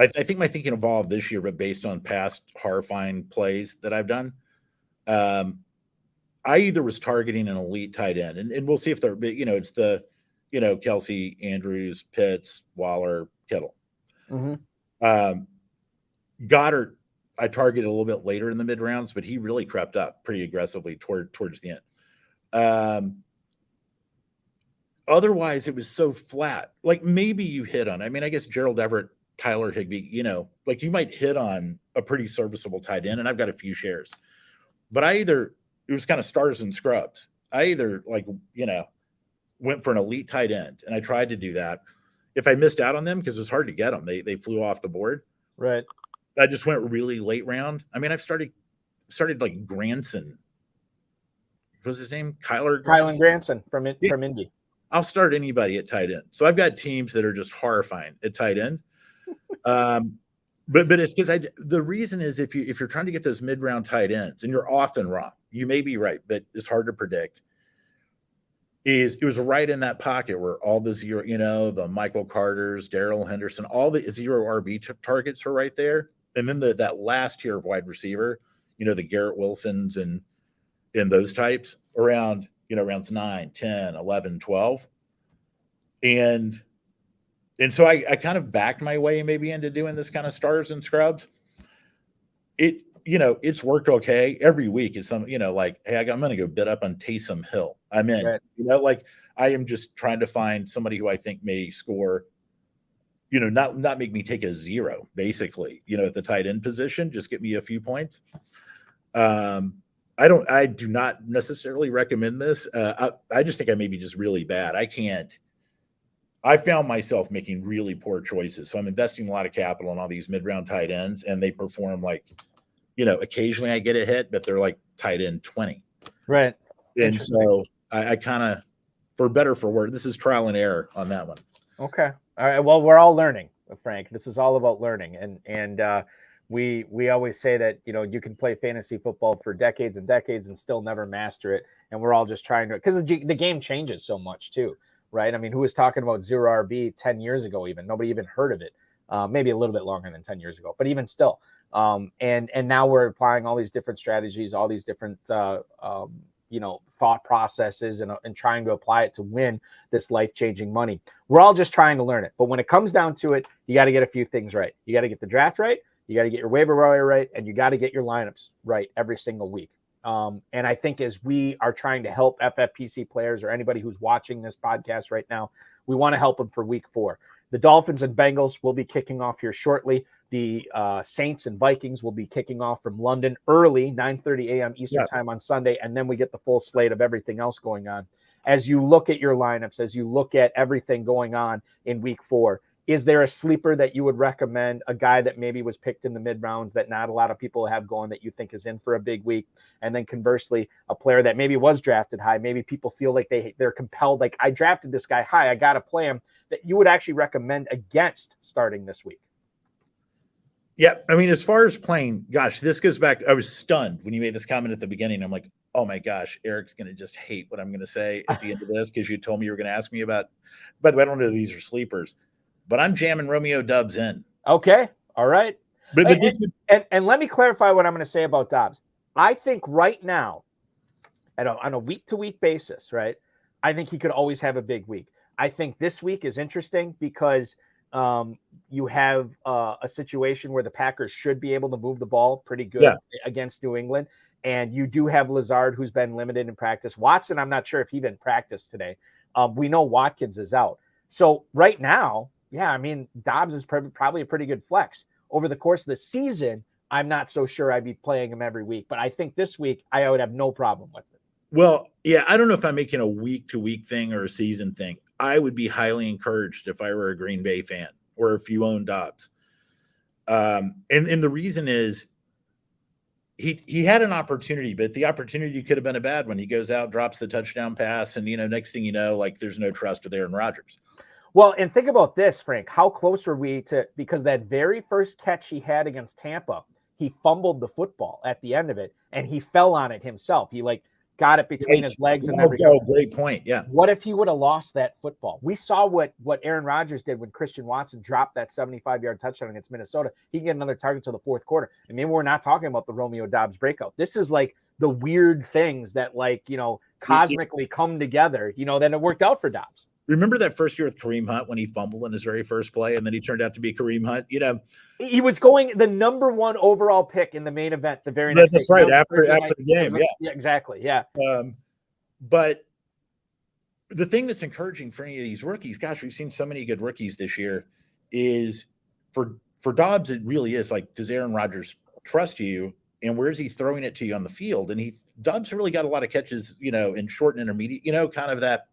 think my thinking evolved this year, but based on past horrifying plays that I've done, I either was targeting an elite tight end, and we'll see if they're, it's the, Kelsey, Andrews, Pitts, Waller, Kittle. Mm-hmm. Goddard, I targeted a little bit later in the mid rounds, but he really crept up pretty aggressively towards the end. Otherwise, it was so flat. Like maybe you hit on, I guess Gerald Everett, Tyler Higbee, like you might hit on a pretty serviceable tight end, and I've got a few shares. But it was kind of stars and scrubs. I either went for an elite tight end, and I tried to do that. If I missed out on them, because it was hard to get them, they flew off the board. Right. I just went really late round. I've started like Granson. What was his name? Kylan Granson from Indy. I'll start anybody at tight end. So I've got teams that are just horrifying at tight end. But it's because the reason is if you're trying to get those mid-round tight ends, and you're often wrong, you may be right, but it's hard to predict. It was right in that pocket where all the zero, the Michael Carters, Darrell Henderson, all the zero RB targets are right there. And then that last tier of wide receiver, the Garrett Wilsons and those types around, rounds 9, 10, 11, 12. And so I kind of backed my way maybe into doing this kind of stars and scrubs. It's worked okay. Every week it's some, like, hey, I'm going to go bid up on Taysom Hill. I'm in, right. I am just trying to find somebody who I think may score, not make me take a 0, basically, at the tight end position, just get me a few points. I do not necessarily recommend this. I just think I may be just really bad. I found myself making really poor choices. So I'm investing a lot of capital in all these mid-round tight ends, and they perform like, occasionally I get a hit, but they're like tight end 20. Right. And so I kind of, for better, for worse, this is trial and error on that one. Okay. All right. Well, we're all learning, Frank. This is all about learning. And we always say that, you can play fantasy football for decades and decades and still never master it. And we're all just trying to, because the game changes so much too, right? Who was talking about zero RB 10 years ago even? Nobody even heard of it. Maybe a little bit longer than 10 years ago, but even still. And now we're applying all these different strategies, all these different, thought processes and trying to apply it to win this life-changing money. We're all just trying to learn it. But when it comes down to it, you got to get a few things right. You got to get the draft right. You got to get your waiver wire right. And you got to get your lineups right every single week. And I think as we are trying to help FFPC players or anybody who's watching this podcast right now, We want to help them for week 4. The Dolphins and Bengals will be kicking off here shortly. The Saints and Vikings will be kicking off from London early, 9:30 a.m. Eastern time on Sunday, and then we get the full slate of everything else going on. As you look at your lineups, as you look at everything going on in week 4, is there a sleeper that you would recommend, a guy that maybe was picked in the mid-rounds that not a lot of people have going that you think is in for a big week? And then conversely, a player that maybe was drafted high, maybe people feel like they're compelled, like, I drafted this guy high, I got to play him, that you would actually recommend against starting this week? Yeah, I mean, as far as playing, gosh, this goes back. I was stunned when you made this comment at the beginning. I'm like, oh my gosh, Eric's going to just hate what I'm going to say at the end of this because you told me you were going to ask me about. By the way, I don't know if these are sleepers, but I'm jamming Romeo Doubs in. Okay, all right. But and let me clarify what I'm going to say about Doubs. I think right now, on a week-to-week basis, right, I think he could always have a big week. I think this week is interesting because you have a situation where the Packers should be able to move the ball pretty good against New England. And you do have Lazard, who's been limited in practice. Watson, I'm not sure if he even practiced today. We know Watkins is out. So right now, yeah, I mean, Doubs is probably a pretty good flex. Over the course of the season, I'm not so sure I'd be playing him every week. But I think this week, I would have no problem with it. Well, yeah, I don't know if I'm making a week-to-week thing or a season thing. I would be highly encouraged if I were a Green Bay fan or if you own Doubs. And the reason is he had an opportunity, but the opportunity could have been a bad one. He goes out, drops the touchdown pass, and, next thing you know, like, there's no trust with Aaron Rodgers. Well, and think about this, Frank. How close were we to, because that very first catch he had against Tampa, he fumbled the football at the end of it, and he fell on it himself. He, got it between his legs and everything. Oh, great point. Yeah. What if he would have lost that football? We saw what Aaron Rodgers did when Christian Watson dropped that 75-yard touchdown against Minnesota. He can get another target to the fourth quarter. And maybe we're not talking about the Romeo Doubs breakout. This is like the weird things that cosmically come together, then it worked out for Doubs. Remember that first year with Kareem Hunt when he fumbled in his very first play, and then he turned out to be Kareem Hunt? He was going the number 1 overall pick in the main event the very next That's right, after the game. Yeah, exactly. Yeah. But the thing that's encouraging for any of these rookies, gosh, we've seen so many good rookies this year, is for Doubs, it really is like, does Aaron Rodgers trust you? And where is he throwing it to you on the field? And Doubs really got a lot of catches, in short and intermediate, kind of that,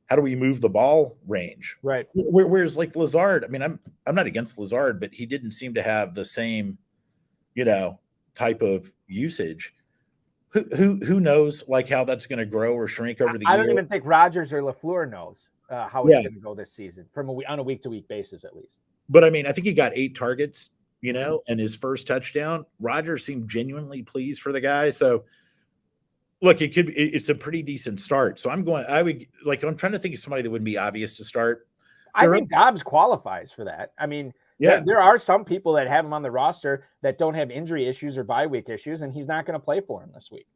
how do we move the ball range? Right. Whereas like Lazard, I mean, I'm not against Lazard, but he didn't seem to have the same, type of usage. Who knows how that's going to grow or shrink over the year? I don't even think Rodgers or LaFleur knows how it's going to go this season on a week-to-week basis, at least. But I mean, I think he got 8 targets, and his first touchdown. Rodgers seemed genuinely pleased for the guy. So look, it's a pretty decent start. So I'm trying to think of somebody that wouldn't be obvious to start. I think Doubs qualifies for that. I mean, there are some people that have him on the roster that don't have injury issues or bye week issues, and he's not going to play for him this week.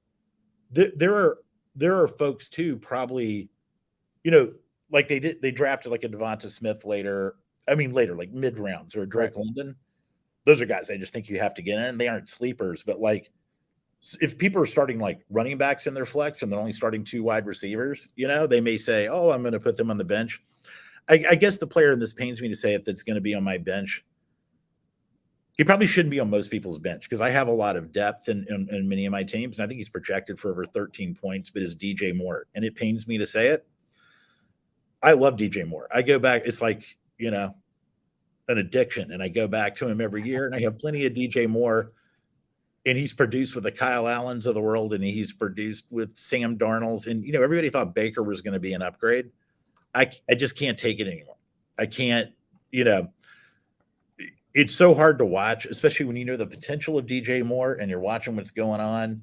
There are folks too, probably, they drafted like a Devonta Smith later, like mid rounds, or a Drake London. Those are guys I just think you have to get in. They aren't sleepers, but if people are starting running backs in their flex and they're only starting 2 wide receivers, they may say, oh, I'm going to put them on the bench. I guess the player, and this pains me to say it, that's going to be on my bench, he probably shouldn't be on most people's bench because I have a lot of depth in many of my teams, and I think he's projected for over 13 points, but is DJ Moore. And it pains me to say it. I love DJ Moore. I go back, it's like, an addiction, and I go back to him every year, and I have plenty of DJ Moore. And he's produced with the Kyle Allens of the world, and he's produced with Sam Darnold's. And, everybody thought Baker was going to be an upgrade. I just can't take it anymore. I can't, it's so hard to watch, especially when the potential of DJ Moore and you're watching what's going on.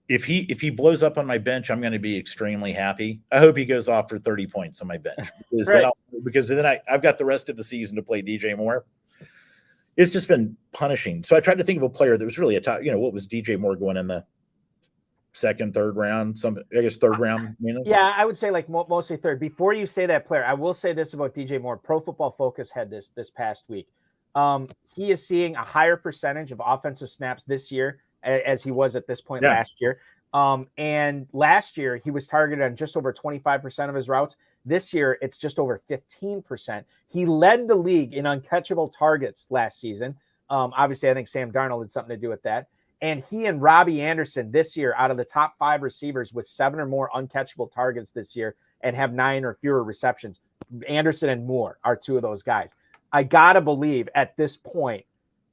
If he blows up on my bench, I'm going to be extremely happy. I hope he goes off for 30 points on my bench because then I've got the rest of the season to play DJ Moore. It's just been punishing. So I tried to think of a player that was really a top, what was DJ Moore going in the second, third round? Third round. Yeah, I would say mostly third. Before you say that player, I will say this about DJ Moore. Pro Football Focus had this past week. He is seeing a higher percentage of offensive snaps this year as he was at this point last year. And last year, he was targeted on just over 25% of his routes. This year, it's just over 15%. He led the league in uncatchable targets last season. Obviously, I think Sam Darnold had something to do with that. And he and Robbie Anderson this year, out of the top 5 receivers with 7 or more uncatchable targets this year and have 9 or fewer receptions, Anderson and Moore are 2 of those guys. I got to believe at this point,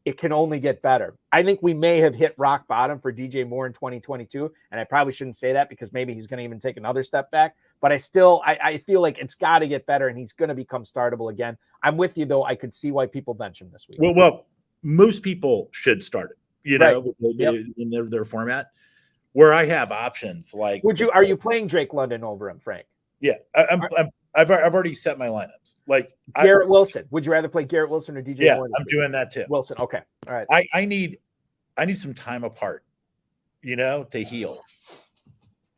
it can only get better. I think we may have hit rock bottom for DJ Moore in 2022. And I probably shouldn't say that because maybe he's going to even take another step back. But I feel like it's got to get better and he's going to become startable again. I'm with you, though. I could see why people bench him this week. Well, most people should start it, know, in their format. Where I have options like, are you playing Drake London over him, Frank? Yeah, I've already set my lineups. Like Garrett Wilson. Would you rather play Garrett Wilson or DJ Moore? I'm doing that too. Wilson. Okay. All right. I need some time apart, to heal.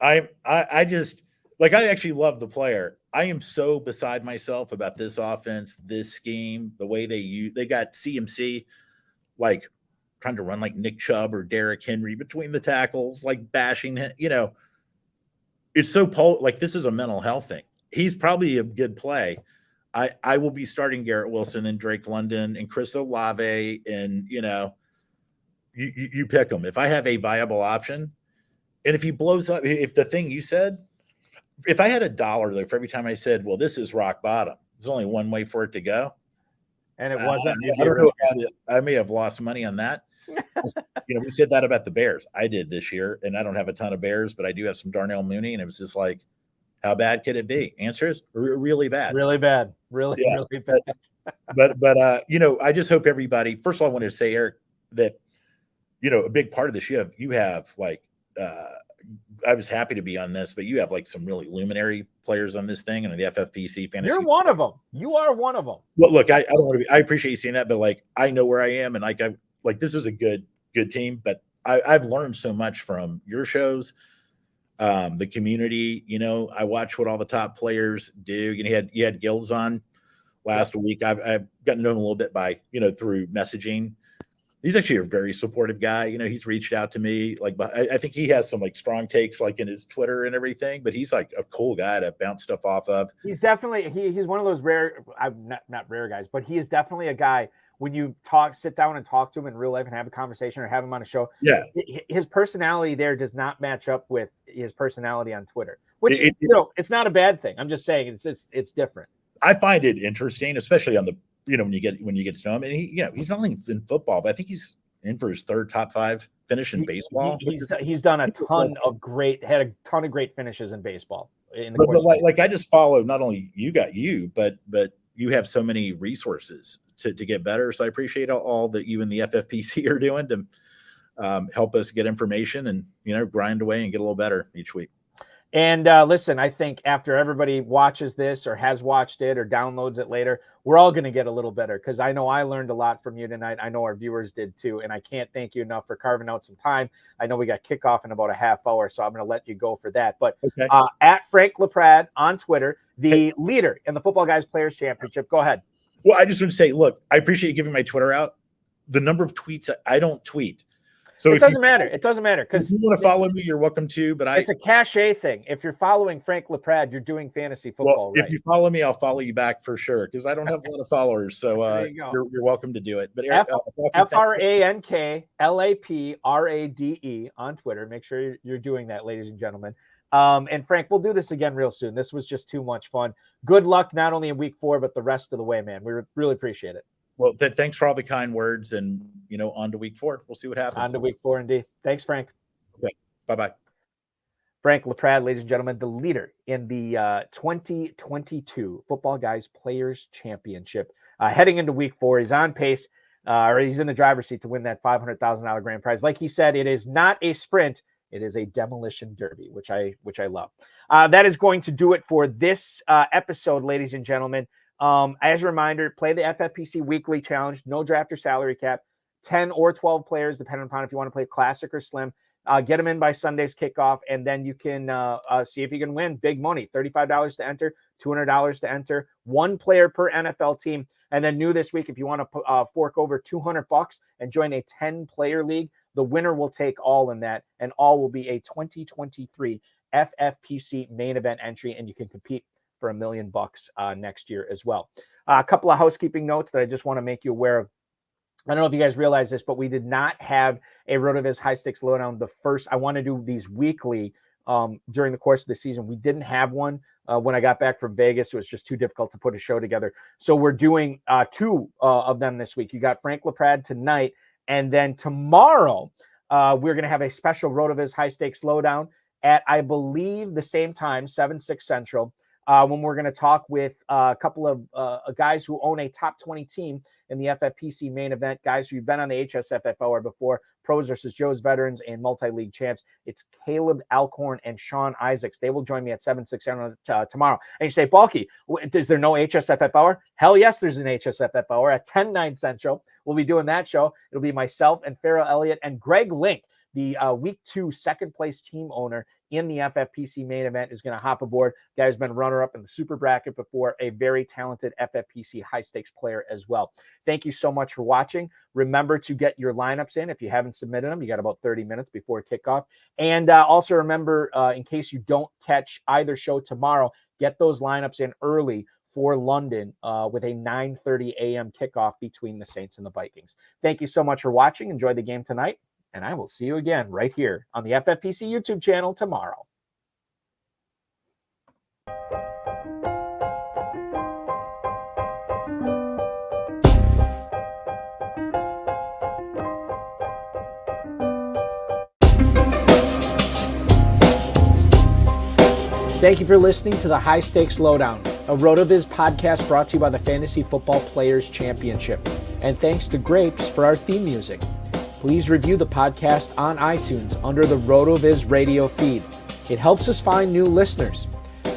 I just like, I actually love the player. I am so beside myself about this offense, this scheme, the way they got CMC, like trying to run like Nick Chubb or Derrick Henry between the tackles, like bashing him, It's so like this is a mental health thing. He's probably a good play. I will be starting Garrett Wilson and Drake London and Chris Olave and you pick them. If I have a viable option, and if he blows up, if the thing you said, if I had $1 like for every time I said, well, this is rock bottom, there's only one way for it to go, and it wasn't. I don't know if I may have lost money on that. We said that about the Bears. I did this year, and I don't have a ton of Bears, but I do have some Darnell Mooney, and it was just like, how bad could it be? Answer is really bad. Really bad. Really bad. But I just hope everybody. First of all, I wanted to say, Eric, that a big part of this you have like I was happy to be on this, but you have like some really luminary players on this thing and the FFPC fantasy. You're one of them. You are one of them. Well, look, I don't want to be. I appreciate you saying that, but like I know where I am, and like this is a good team, but I've learned so much from your shows, the community. I watch what all the top players do. You had Gills on last week. I've gotten to know him a little bit by through messaging. He's actually a very supportive guy. He's reached out to me. Like, I think he has some like strong takes like in his Twitter and everything, but he's like a cool guy to bounce stuff off of. He's definitely, he's one of those rare, not rare guys, but he is definitely a guy when you sit down and talk to him in real life and have a conversation or have him on a show. Yeah. His personality there does not match up with his personality on Twitter, which, it's not a bad thing. I'm just saying it's different. I find it interesting, especially on the, when you get to know him, and he's not only in football, but I think he's in for his 3rd top 5 finish in baseball. He's done had a ton of great finishes in baseball. But like I just follow not only but you have so many resources to get better. So I appreciate all that you and the FFPC are doing to help us get information and grind away and get a little better each week. And listen, I think after everybody watches this or has watched it or downloads it later, we're all going to get a little better because I know I learned a lot from you tonight. I know our viewers did too. And I can't thank you enough for carving out some time. I know we got kickoff in about a half hour, so I'm going to let you go for that. But okay. At Frank LaPrade on Twitter, the leader in the Footballguys Players Championship. Go ahead. Well, I just want to say, look, I appreciate you giving my Twitter out. The number of tweets, I don't tweet. So it doesn't matter. It doesn't matter because if you want to follow me, you're welcome to. But it's a cachet thing. If you're following Frank LaPrade, you're doing fantasy football. Well, if you follow me, I'll follow you back for sure because I don't have a lot of followers. So you're welcome to do it. But FRANKLAPRADE on Twitter. Make sure you're doing that, ladies and gentlemen. And Frank, we'll do this again real soon. This was just too much fun. Good luck not only in week 4 but the rest of the way, man. We really appreciate it. Well, thanks for all the kind words, and on to week 4. We'll see what happens. On to week 4, indeed. Thanks, Frank. Okay, bye. Frank LaPrade, ladies and gentlemen, the leader in the 2022 Footballguys Players Championship. Heading into week 4, he's on pace, or he's in the driver's seat to win that $500,000 grand prize. Like he said, it is not a sprint; it is a demolition derby, which I love. That is going to do it for this episode, ladies and gentlemen. As a reminder, play the FFPC Weekly Challenge, no draft or salary cap, 10 or 12 players, depending upon if you want to play classic or slim. Get them in by Sunday's kickoff, and then you can see if you can win big money. $35 to enter, $200 to enter, 1 player per NFL team. And then new this week, if you want to fork over $200 and join a 10-player league, The winner will take all in that, and all will be a 2023 FFPC Main Event entry, and you can compete for $1 million next year as well. A couple of housekeeping notes that I just want to make you aware of. I don't know if you guys realize this, but we did not have a RotoViz High-Stakes Lowdown. I want to do these weekly during the course of the season. We didn't have one when I got back from Vegas. It was just too difficult to put a show together. So we're doing 2 of them this week. You got Frank LaPrade tonight, and then tomorrow we're going to have a special RotoViz High-Stakes Lowdown at, I believe, the same time, 7-6 Central, when we're going to talk with a couple of guys who own a top 20 team in the FFPC Main Event, guys who've been on the HSFFOR before, pros versus Joe's veterans and multi-league champs. It's Caleb Alcorn and Sean Isaacs. They will join me at 7-6 tomorrow. And you say, Balky, is there no HSFFOR? Hell yes, there's an HSFFOR at 10-9 Central. We'll be doing that show. It'll be myself and Farrell Elliott and Greg Link, the week 2 second place team owner in the FFPC Main Event, is going to hop aboard. Guy who's been runner-up in the super bracket before, a very talented FFPC high-stakes player as well. Thank you so much for watching. Remember to get your lineups in. If you haven't submitted them, you got about 30 minutes before kickoff. And also remember, in case you don't catch either show tomorrow, get those lineups in early for London with a 9:30 a.m. kickoff between the Saints and the Vikings. Thank you so much for watching. Enjoy the game tonight. And I will see you again right here on the FFPC YouTube channel tomorrow. Thank you for listening to the High Stakes Lowdown, a RotoViz podcast brought to you by the Fantasy Football Players Championship. And thanks to Grapes for our theme music. Please review the podcast on iTunes under the RotoViz radio feed. It helps us find new listeners.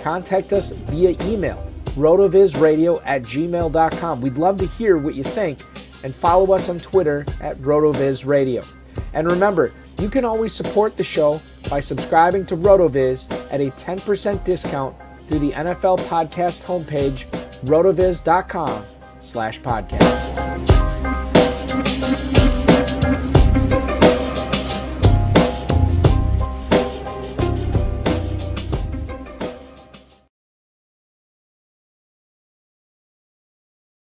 Contact us via email, rotovizradio@gmail.com. We'd love to hear what you think, and follow us on Twitter at RotoVizRadio. And remember, you can always support the show by subscribing to RotoViz at a 10% discount through the NFL podcast homepage, rotoviz.com/podcast.